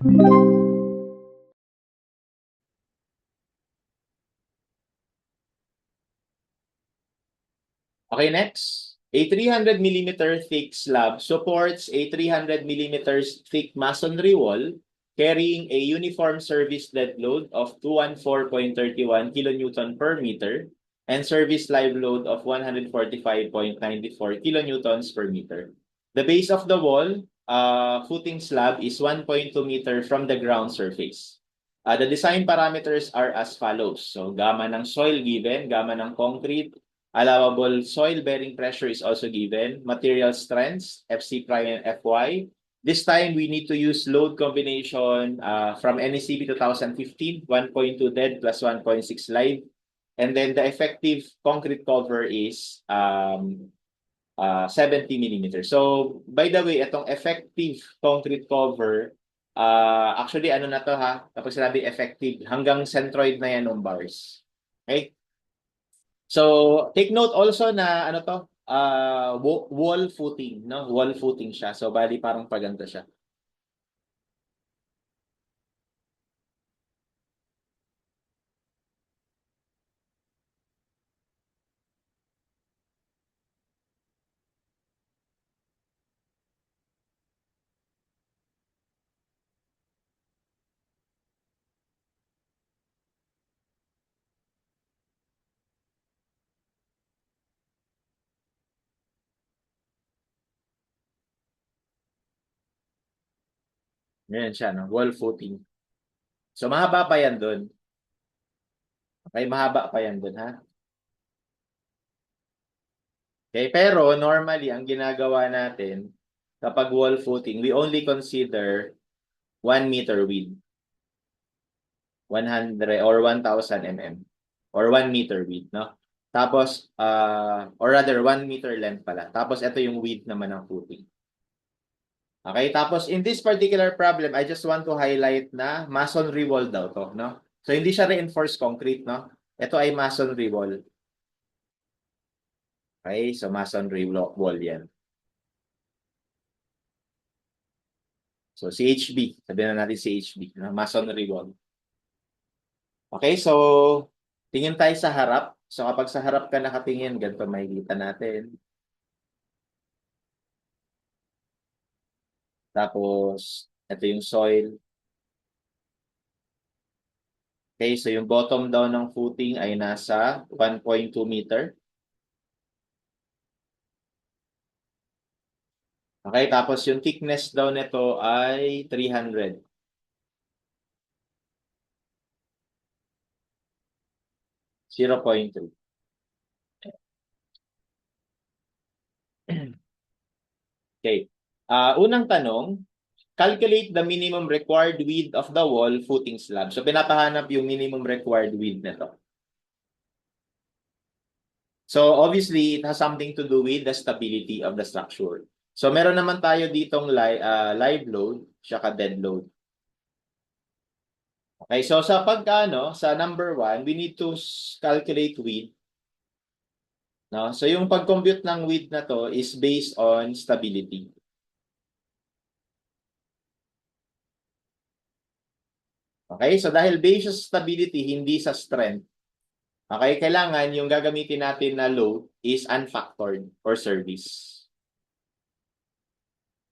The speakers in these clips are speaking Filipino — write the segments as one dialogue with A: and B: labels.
A: Okay, next. A 300 millimeter thick slab supports a 300 millimeters thick masonry wall carrying a uniform service dead load of 214.31 kilonewton per meter and service live load of 145.94 kilonewtons per meter. The base of the wall footing slab is 1.2 meter from the ground surface. The design parameters are as follows. So, gamma ng soil given, gamma ng concrete, allowable soil bearing pressure is also given. Material strengths, FC prime and FY. This time, we need to use load combination from NECP 2015, 1.2 dead plus 1.6 live. And then the effective concrete cover is 70 millimeters. So, by the way, itong effective concrete cover, actually, ano na to ha? Kapag sinabi effective, hanggang centroid na yan ng bars. Okay? So, take note also na ano to, wall footing, no? Wall footing siya. So, bali parang paganda siya. Ganyan siya, no? Wall footing. So, mahaba pa yan doon. Okay, mahaba pa yan doon, ha? Okay, pero normally, ang ginagawa natin, kapag wall footing, we only consider 1 meter width. 100 or 1,000 mm or 1 meter width, no? Tapos, or rather, 1 meter length pala. Tapos, ito yung width naman ng footing. Okay, tapos in this particular problem, I just want to highlight na masonry wall daw to, no? So, hindi siya reinforced concrete, no? Ito ay masonry wall. Okay, so masonry wall yan. So, CHB. Sabihin na natin CHB, no? Masonry wall. Okay, so tingin tayo sa harap. So kapag sa harap ka nakatingin, ganito makikita natin. Tapos, ito yung soil. Okay, so yung bottom down ng footing ay nasa 1.2 meter. Okay, tapos yung thickness daw nito ay 300. 0.3. Okay. Unang tanong, calculate the minimum required width of the wall footing slab. So pinapahanap yung minimum required width nito. So obviously, it has something to do with the stability of the structure. So meron naman tayo ditong live load, saka dead load. Okay, so sa pagkano, sa number 1, we need to calculate width. No? So yung pag-compute ng width na to is based on stability. Okay, so dahil based sa stability, hindi sa strength, okay, kailangan yung gagamitin natin na load is unfactored or service.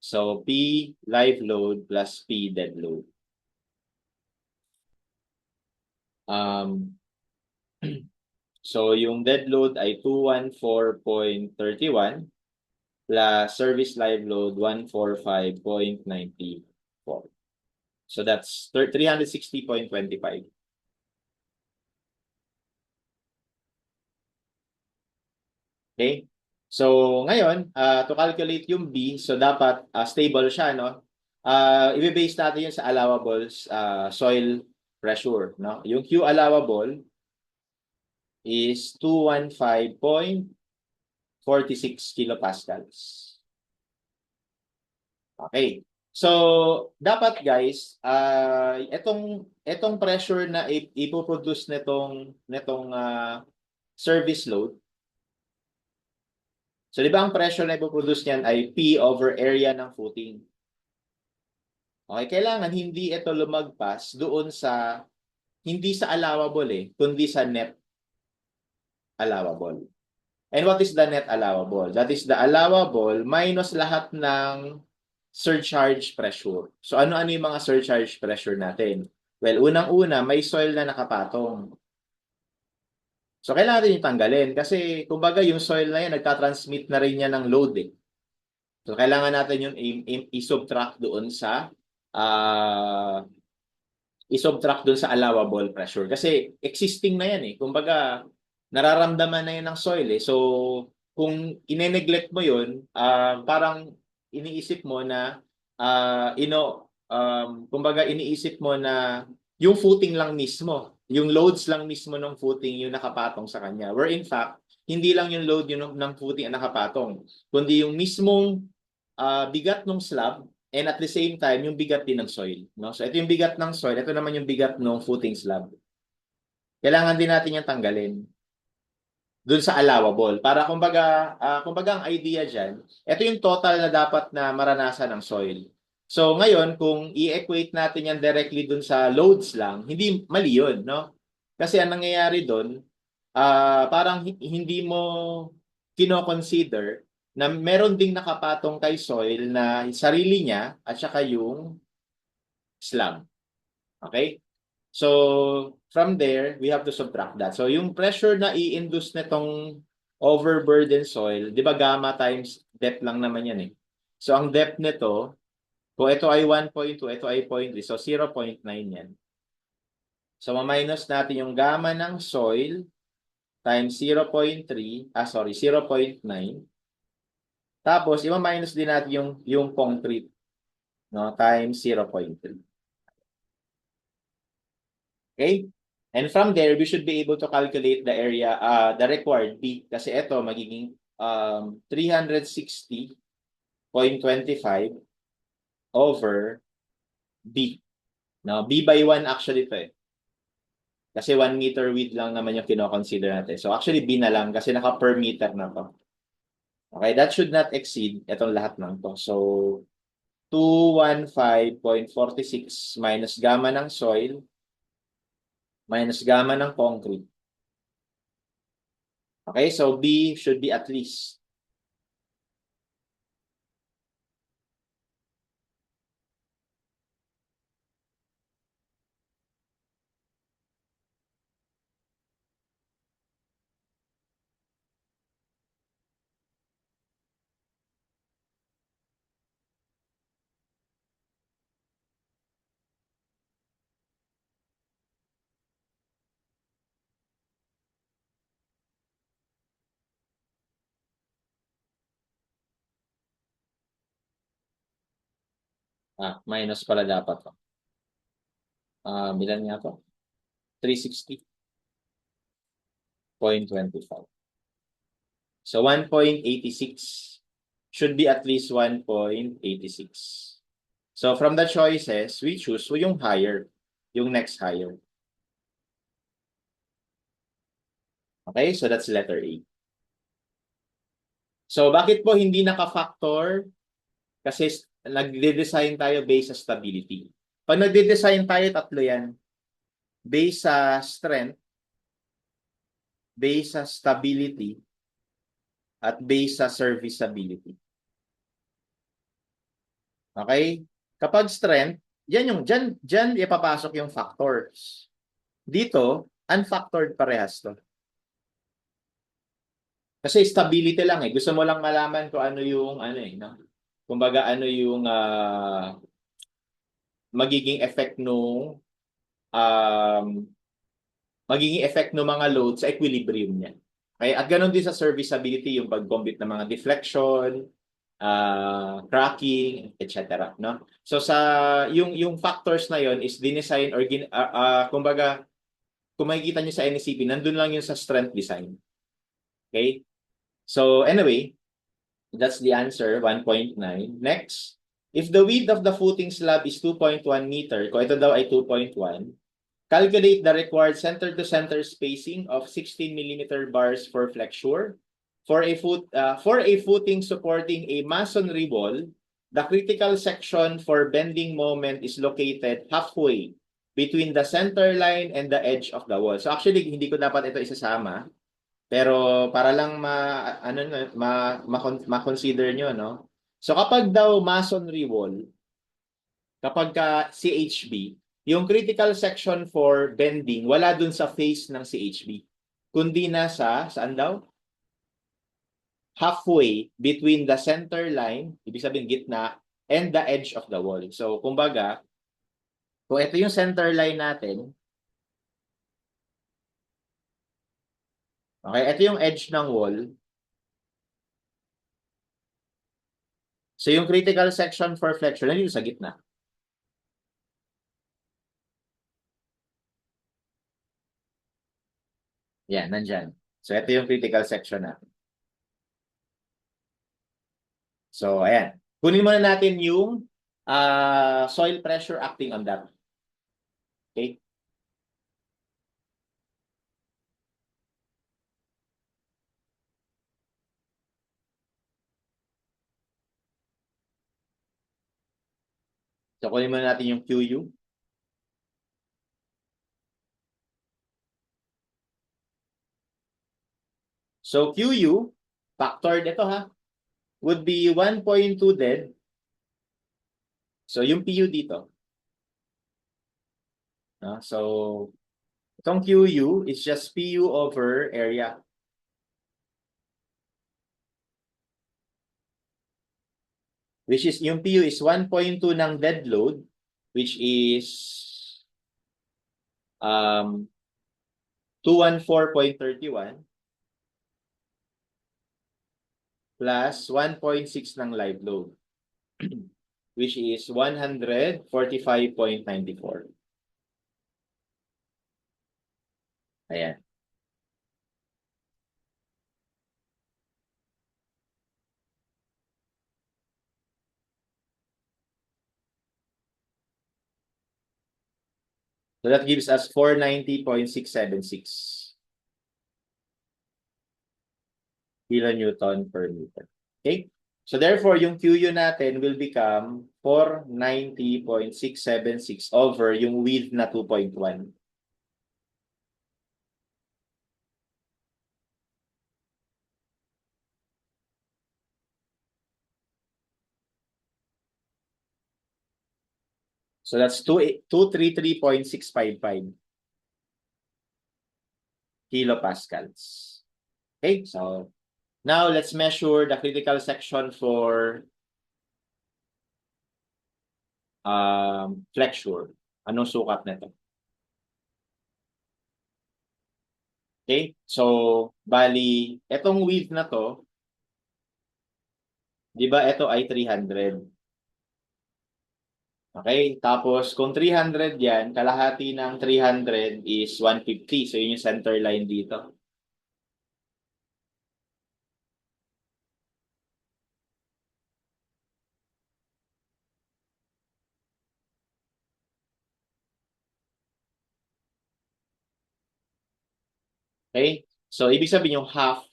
A: So P live load plus P dead load. So yung dead load ay 214.31 plus service live load 145.94. So that's 360.25. Okay? So ngayon, to calculate yung B, so dapat stable siya, no? I-base natin yun sa allowable soil pressure, no? Yung Q allowable is 215.46 kilopascals. Okay. So, dapat guys, etong pressure na ipoproduce nitong service load. So, di ba ang pressure na ipoproduce niyan ay P over area ng footing. Okay, kailangan hindi ito lumagpas doon sa, hindi sa allowable kundi sa net allowable. And what is the net allowable? That is the allowable minus lahat ng surcharge pressure. So ano-ano yung mga surcharge pressure natin? Well, unang-una, may soil na nakapatong. So kailangan natin yung tanggalin kasi kumbaga yung soil na yan, nagtatransmit na rin yan ng load So kailangan natin yung i-subtract doon sa uh, i-subtract doon sa allowable pressure. Kasi existing na yan Kumbaga, nararamdaman na yan ng soil So, kung ine-neglect mo yun, parang iniisip mo na, kumbaga iniisip mo na yung footing lang mismo, yung loads lang mismo ng footing yung nakapatong sa kanya. Where in fact, hindi lang yung load yun ng footing ang nakapatong, kundi yung mismong bigat ng slab and at the same time, yung bigat din ng soil. No? So, ito yung bigat ng soil. Ito naman yung bigat ng footing slab. Kailangan din natin yung tanggalin dun sa allowable. Para kumbaga ang idea dyan, ito yung total na dapat na maranasan ng soil. So, ngayon, kung i-equate natin yan directly dun sa loads lang, hindi mali yun, no? Kasi ang nangyayari dun, parang hindi mo kino-consider na meron ding nakapatong kay soil na sarili niya at saka yung slab. Okay? So, from there, we have to subtract that. So, yung pressure na i-induce nitong overburden soil, di ba gamma times depth lang naman yan So, ang depth nito, kung ito ay 1.2, ito ay 0.3, so 0.9 yan. So, ma-minus natin yung gamma ng soil times 0.3, 0.9. Tapos, i-minus din natin yung concrete, no, times 0.3. Okay? And from there, we should be able to calculate the area, the required B. Kasi ito, magiging 360.25 over B. No, B by 1 actually ito Kasi 1 meter width lang naman yung kino-consider natin. So actually, B na lang kasi naka per meter na to. Okay, that should not exceed itong lahat ng to. So, 215.46 minus gamma ng soil minus gamma ng concrete. Okay, so B should be at least minus pala dapat to. Bilan nga to? 360.25. So 1.86 should be at least 1.86. So from the choices, we choose yung higher, yung next higher. Okay, so that's letter A. So bakit po hindi naka-factor? Kasi nagde-design tayo based sa stability. Pag nagde-design tayo, tatlo yan. Based sa strength, based sa stability, at based sa serviceability. Okay? Kapag strength, dyan ipapasok yung factors. Dito, unfactored parehas to. Kasi stability lang Gusto mo lang malaman kung ano yung no? Kumbaga ano yung magiging effect ng mga load sa equilibrium niya. Okay? At ganoon din sa serviceability, yung pag-compute ng mga deflection, cracking, etc. No? So sa yung factors na yon is dinesign or kumbaga kung makikita niyo sa NSCP, nandun lang yun sa strength design. Okay? So anyway, that's the answer, 1.9. Next, if the width of the footing slab is 2.1 meter, kung ito daw ay 2.1, calculate the required center-to-center spacing of 16 millimeter bars for flexure for a footing supporting a masonry wall the critical section for bending moment is located halfway between the center line and the edge of the wall. So actually, hindi ko dapat ito isasama. Pero para lang ma-consider nyo, no? So kapag daw masonry wall, kapag ka CHB, yung critical section for bending, wala dun sa face ng CHB. Kundi saan daw? Halfway between the center line, ibig sabihin gitna, and the edge of the wall. So, kumbaga, kung ito yung center line natin, okay, ito yung edge ng wall. So, yung critical section for flexion, nandito sa gitna. Yan, nandyan. So, ito yung critical section natin. So, ayan. Kunin muna natin yung soil pressure acting on that. Okay? So, kunin muna natin yung QU. So, QU, factored ito ha, would be 1.2 dead. So, yung PU dito. So, itong QU is just PU over area. Which is, yung PU is 1.2 ng dead load, which is 214.31 plus 1.6 ng live load, which is 145.94. Ayan. So that gives us 490.676 kilonewton per meter. Okay? So therefore, yung QU natin will become 490.676 over yung width na 2.1. So that's 233.655 kilopascals. Okay, so now let's measure the critical section for flexure. Anong sukat nito? Okay, so bali, etong width na to, di ba ito ay 300. Okay, tapos kung 300 yan, kalahati ng 300 is 150. So yun yung center line dito. Okay, so ibig sabihin yung half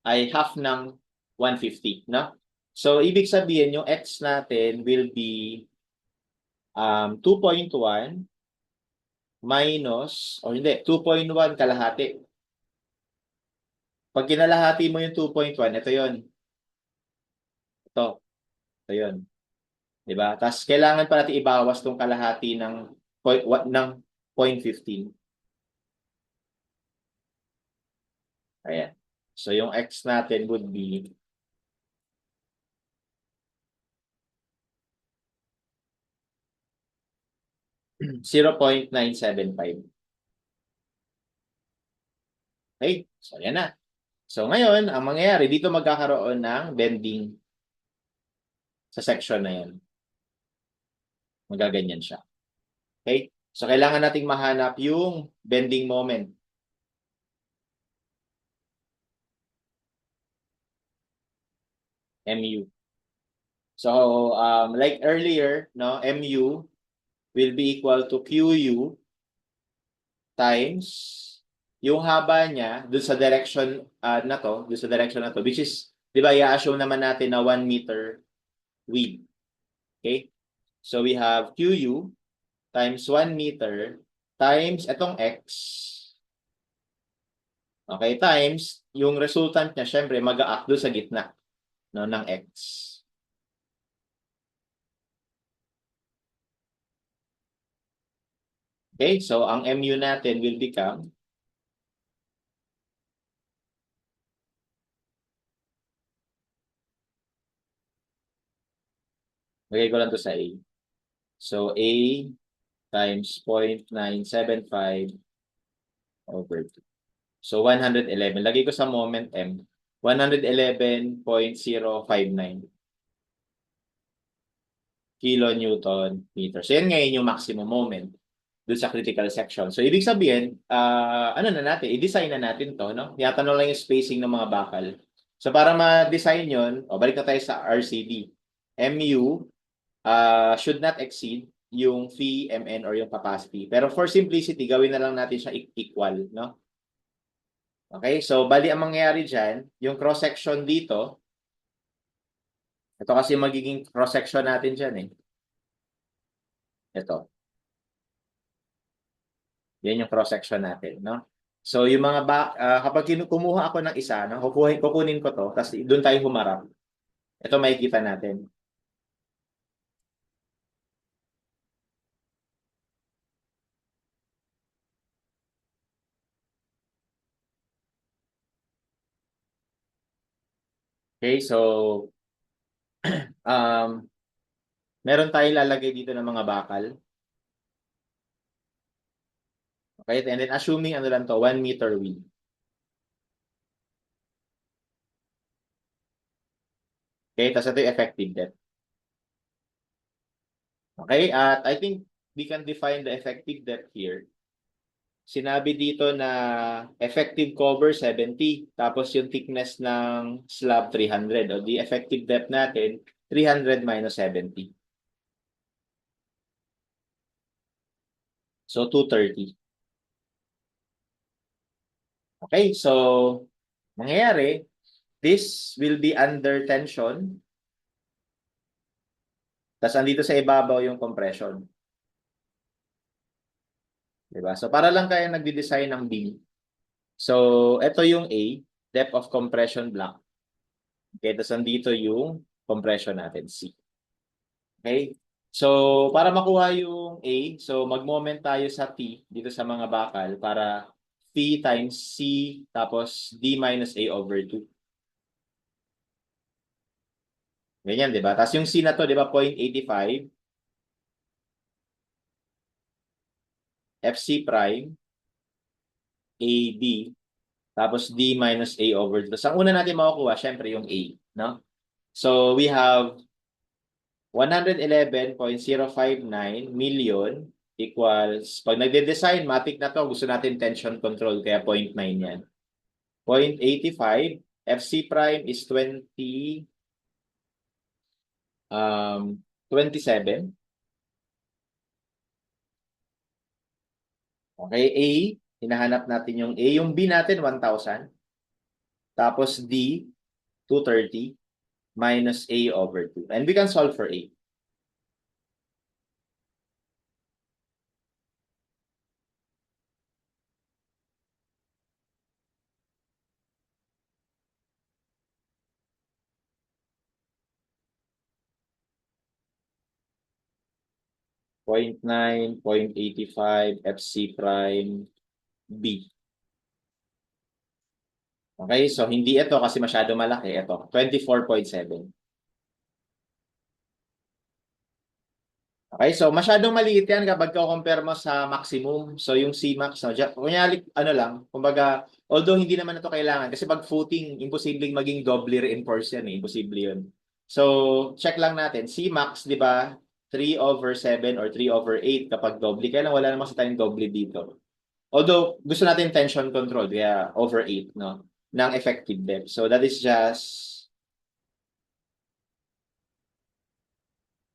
A: ay half ng 150, no? So ibig sabihin yung x natin will be 2.1 minus, o hindi, 2.1 kalahati. Pag kinalahati mo yung 2.1, ito yon. Ito yon. Diba? Tapos kailangan pa natin ibawas tong kalahati ng 0.15. Ayan. So yung x natin would be 0.975. Okay? So yan na. So ngayon, ang mangyayari, dito magkakaroon ng bending sa section na yan. Magaganyan siya. Okay? So kailangan nating mahanap yung bending moment. MU. So, like earlier, no, MU will be equal to QU times yung haba niya dun sa direction na to, dun sa direction na to, which is, di ba, i-assume naman natin na 1 meter width. Okay? So we have QU times 1 meter times itong X. Okay, times yung resultant niya, syempre, mag-a-act doon sa gitna, no, ng X. Okay, so ang MU natin will become lagay ko lang to sa A. So A times 0.975 over 2. So 111. Lagay ko sa moment M. 111.059 kilonewton meter. So yan ngayon yung maximum moment doon sa critical section. So ibig sabihin, ano na natin, i-design na natin to, no? Yatanong lang yung spacing ng mga bakal. So para ma-design yon, balik na tayo sa RCD. MU should not exceed yung phi, MN, or yung capacity. Pero for simplicity, gawin na lang natin siya equal, no? Okay, so bali ang mangyayari dyan, yung cross-section dito, ito kasi magiging cross-section natin dyan eh. Ito. Yan yung cross-section natin, no? So yung mga kapag kumuha ako ng isa, no, kukunin ko to, tapos doon tayo humarap. Ito makikita natin. Okay, so um, meron tayong lalagay dito ng mga bakal. Okay, and then assuming ano lang to, 1 meter width. Okay, tapos ito yung effective depth. Okay, at I think we can define the effective depth here. Sinabi dito na effective cover 70, tapos yung thickness ng slab 300. O the effective depth natin, 300 minus 70. So 230. Okay, so mangyayari, this will be under tension. Tapos andito sa ibabaw yung compression. Diba? So para lang kayo nagde-design ng beam. So ito yung A, depth of compression block. Okay, tapos andito yung compression natin, C. Okay? So para makuha yung A, so mag-moment tayo sa T dito sa mga bakal para T times C tapos D minus A over 2. Ganyan, di ba? Tapos yung C na to, di ba, 0.85 FC prime AB tapos D minus A over 2. Tapos ang una natin makukuha, syempre yung A, no? So we have 111.059 million equals, pag nagde-design, matik na to, gusto natin tension control, kaya 0.9 yan. 0.85, FC prime is 27. Okay, A, hinahanap natin yung A. Yung B natin, 1,000. Tapos D, 230 minus A over 2. And we can solve for A. Point 9, 0.85, FC prime, B. Okay, so hindi ito kasi masyado malaki. Ito, 24.7. Okay, so masyadong maliit yan kapag compare mo sa maximum. So yung Cmax, no, kunyari, ano lang, kumbaga, although hindi naman ito kailangan, kasi pag footing, imposibleng maging doble reinforced yan, imposible yun. So, check lang natin, Cmax, di ba, 3 over 7 or 3 over 8 kapag doble. Kaya lang wala naman sa tayong doble dito. Although, gusto natin tension control, kaya over 8, no, ng effective depth. So, that is just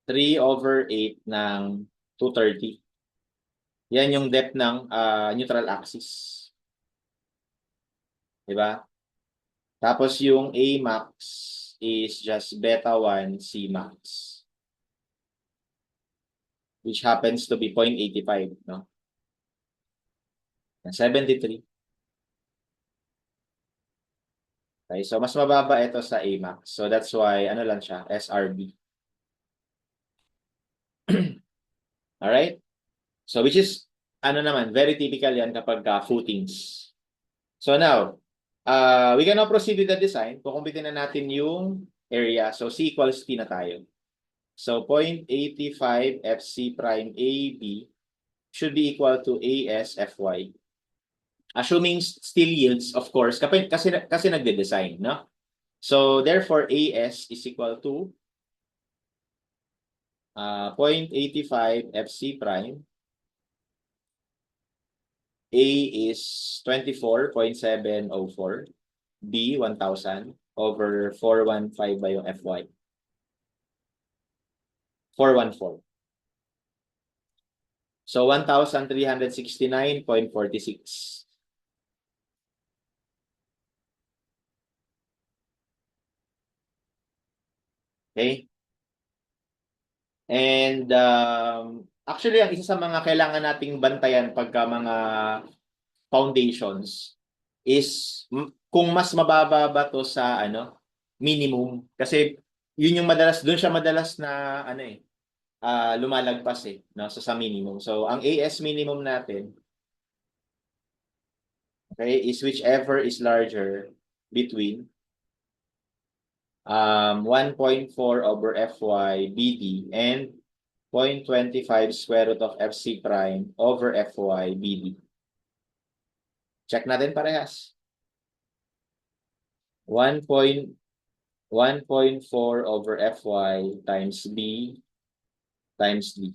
A: 3 over 8 ng 230. Yan yung depth ng neutral axis. Diba? Tapos yung A max is just beta 1 C max. which happens to be 0.85, no? 73. Okay, so mas mababa ito sa AMAX. So that's why, ano lang siya, SRB. Alright? So which is, ano naman, very typical yan kapag footings. So now, we can now proceed with the design. Kukumpitin na natin yung area. So C equals T na tayo. So 0.85 FC prime AB should be equal to AS FY. Assuming still yields, of course, kasi nagde-design, no? So therefore, AS is equal to 0.85 FC prime. A is 24.704. B, 1,000 over 415 ba yung FY? 414. So 1,369.46. Okay? And actually, ang isa sa mga kailangan nating bantayan pagka mga foundations is kung mas mababa ba to sa minimum, kasi yun yung doon siya madalas na lumalagpas no, so sa minimum. So ang AS minimum natin, okay, is whichever is larger between 1.4 over FY BD and 0.25 square root of FC prime over FY BD. Check natin parehas. 1.4 over FY times B times D.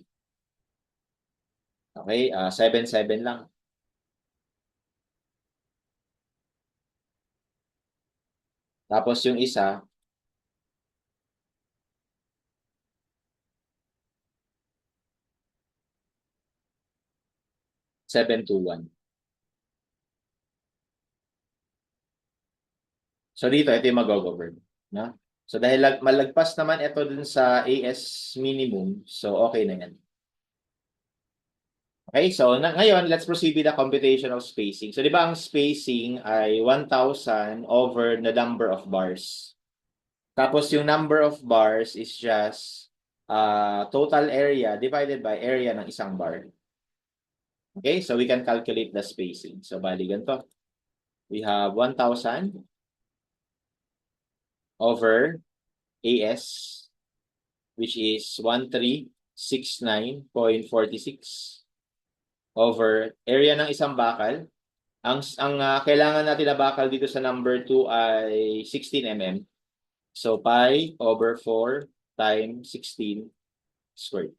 A: Okay, 7 lang. Tapos yung isa, 721. So dito, ito yung mag-govern. No? So dahil malagpas naman ito dun sa AS minimum, so okay na yan. Okay, so ngayon, let's proceed with the computation of spacing. So di ba ang spacing ay 1,000 over the number of bars. Tapos yung number of bars is just total area divided by area ng isang bar. Okay, so we can calculate the spacing. So bali ganito. We have 1,000 over AS, which is 1,369.46 over area ng isang bakal. Ang kailangan natin na bakal dito sa number 2 ay 16 mm. So pi over 4 times 16 squared.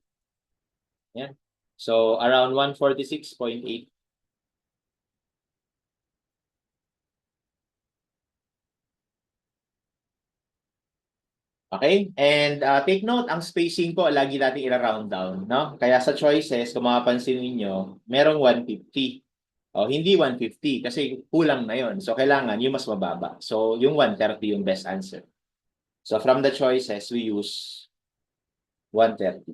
A: Yan. So around 146.8. Okay? And take note, ang spacing po, lagi natin i-round down. No? Kaya sa choices, kung mapapansin niyo merong 150. O, hindi 150 kasi kulang na yon. So, kailangan yung mas mababa. So, yung 130 yung best answer. So, from the choices, we use 130.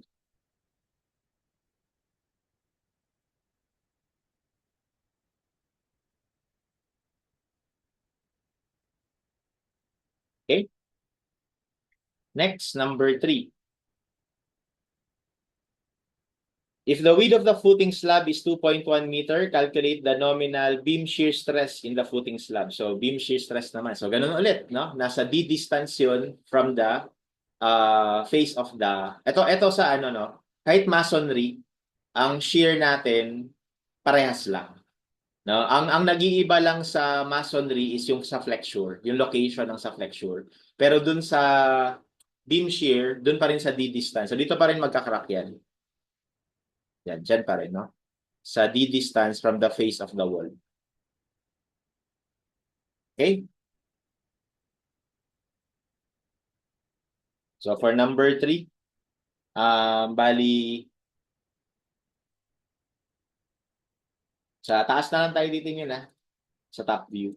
A: Okay? Next, number 3. If the width of the footing slab is 2.1 meter, calculate the nominal beam shear stress in the footing slab. So, beam shear stress naman. So, ganun ulit, no? Nasa D distance yun from the face of the... Ito sa no? Kahit masonry, ang shear natin, parehas lang. No? Ang nag-iiba lang sa masonry is yung sa flexure, yung location ng sa flexure. Pero dun sa beam shear, dun pa rin sa D distance. So, dito pa rin magkakrak yan. Yan, dyan pa rin, no? Sa D distance from the face of the wall. Okay? So, for number 3, bali, sa taas na lang tayo dito yun, sa top view.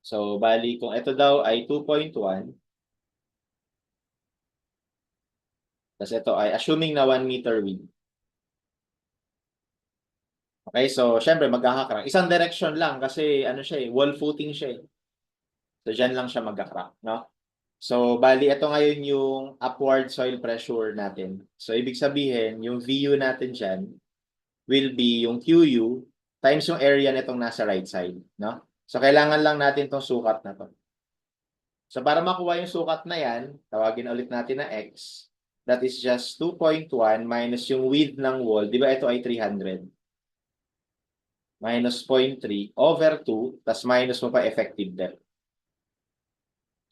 A: So, bali, kung ito daw ay 2.1, tapos ito ay assuming na 1 meter width. Okay, so, syempre, magkakakrack. Isang direction lang kasi, ano siya eh, wall footing siya eh. So, dyan lang siya magkakakrack, no? So, bali, ito ngayon yung upward soil pressure natin. So, ibig sabihin, yung VU natin dyan will be yung QU times yung area nitong nasa right side, no? So, kailangan lang natin tong sukat na to. So, para makuha yung sukat na yan, tawagin ulit natin na X. That is just 2.1 minus yung width ng wall. Di ba ito ay 300? Minus 0.3 over 2, tas minus mo pa effective depth.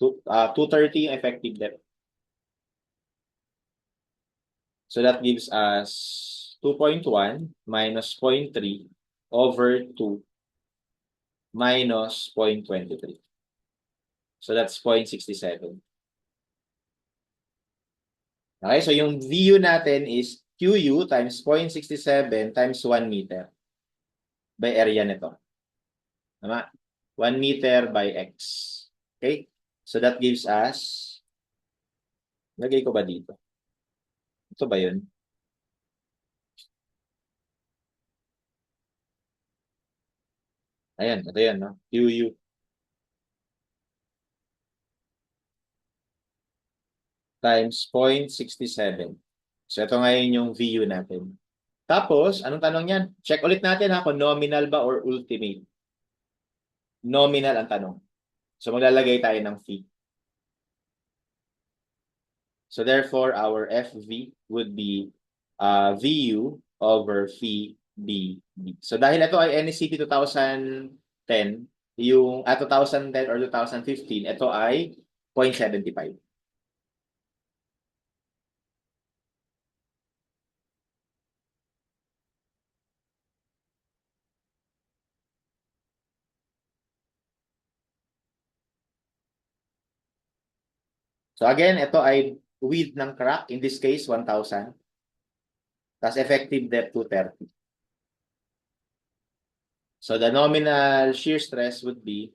A: 230 yung effective depth. So, that gives us 2.1 minus 0.3 over 2 minus 0.23. So, that's 0.67. Okay, so yung VU natin is QU times 0.67 times 1 meter by area nito. Tama? 1 meter by X. Okay? So that gives us, lagay ko ba dito? Ito ba yun? Ayan, ito yan, no? QU times 0.67. So ito ngayon yung VU natin. Tapos, anong tanong yan? Check ulit natin ha kung nominal ba or ultimate. Nominal ang tanong. So maglalagay tayo ng fee. So therefore, our FV would be VU over phi BB. So dahil ito ay NECP 2010, yung 2010 or 2015, ito ay 0.75. So again, ito ay width ng crack, in this case, 1,000. Tapos effective depth, 230. So the nominal shear stress would be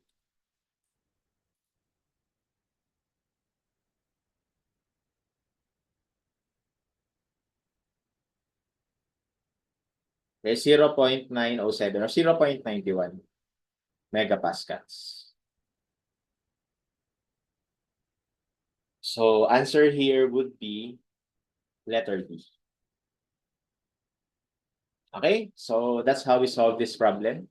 A: 0.907 or 0.91 megapascals. So answer here would be letter D. Okay, so that's how we solve this problem.